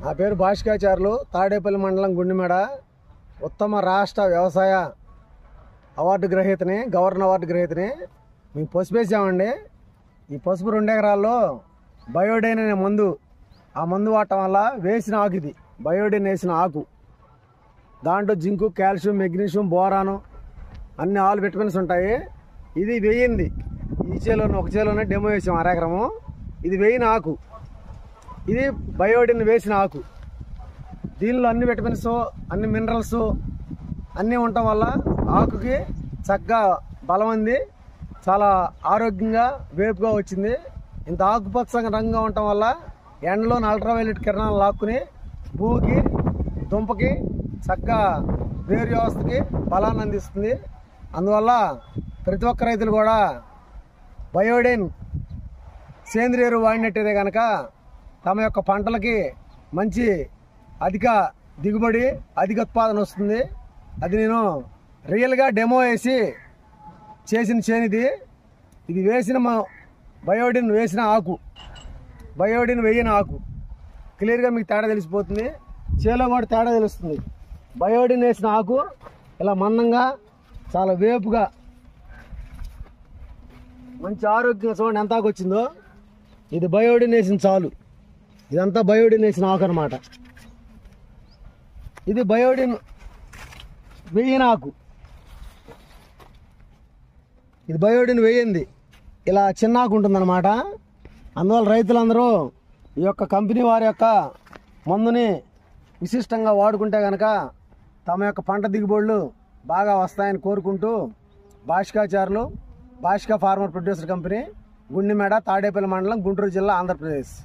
నా పేరు భాస్కరాచార్యులు, తాడేపల్లి మండలం గుండిమెడ. ఉత్తమ రాష్ట్ర వ్యవసాయ అవార్డు గ్రహీతని, గవర్నర్ అవార్డు గ్రహీతని. మేము పసుపు వేసామండి. ఈ పసుపు 2 ఎకరాల్లో బయోడైన్ అనే మందు, ఆ మందు వాడటం వల్ల వేసిన ఆకు, ఇది బయోడైన్ వేసిన ఆకు. దాంట్లో జింకు, కాల్షియం, మెగ్నీషియం, బోరాను అన్ని ఆల్ విటమిన్స్ ఉంటాయి. ఇది వేయింది. ఈ చేలోనే, ఒక చేలోనే డెమో వేసాం 1/2 ఎకరము. ఇది వేయిన ఆకు, ఇది బయోడైన్ వేసిన ఆకు. దీనిలో అన్ని విటమిన్స్, అన్ని మినరల్స్ అన్నీ ఉండటం వల్ల ఆకుకి చక్కగా బలం ఉంది, చాలా ఆరోగ్యంగా వేపుగా వచ్చింది. ఇంత ఆకుపచ్చగా రంగుగా ఉండటం వల్ల ఎండలోని అల్ట్రావైలెట్ కిరణాలు లాక్కుని భూమికి, దుంపకి చక్కగా వేరు వ్యవస్థకి బలాన్ని అందిస్తుంది. అందువల్ల ప్రతి ఒక్క రైతులు కూడా బయోడైన్ సేంద్రియ ఎరువు వాడినట్టయితే కనుక తమ యొక్క పంటలకి మంచి అధిక దిగుబడి, అధిక ఉత్పాదన వస్తుంది. అది నేను రియల్గా డెమో వేసి చేసిన చేనిది. ఇది వేసిన బయోడైన్ వేసిన ఆకు, బయోడైన్ వేయని ఆకు. క్లియర్గా మీకు తేడా తెలిసిపోతుంది, చేలో కూడా తేడా తెలుస్తుంది. బయోడైన్ వేసిన ఆకు ఇలా మందంగా, చాలా వేపుగా, మంచి ఆరోగ్యంగా, చూడండి ఎంత ఆకు వచ్చిందో. ఇది బయోడైన్ వేసిన చాలు, ఇదంతా బయోడైన్ వేసిన ఆకు అనమాట. ఇది బయోడైన్ వేయని ఆకు, ఇది బయోడైన్ వేయింది. ఇలా చిన్న ఆకు ఉంటుందన్నమాట. అందువల్ల రైతులందరూ ఈ యొక్క కంపెనీ వారి యొక్క మందుని విశిష్టంగా వాడుకుంటే కనుక తమ యొక్క పంట దిగుబడులు బాగా వస్తాయని కోరుకుంటూ, Bhaskaracharyulu, Bhaskar farmer producer company, Gundimeda, Tadepalli మండలం, గుంటూరు జిల్లా, ఆంధ్రప్రదేశ్.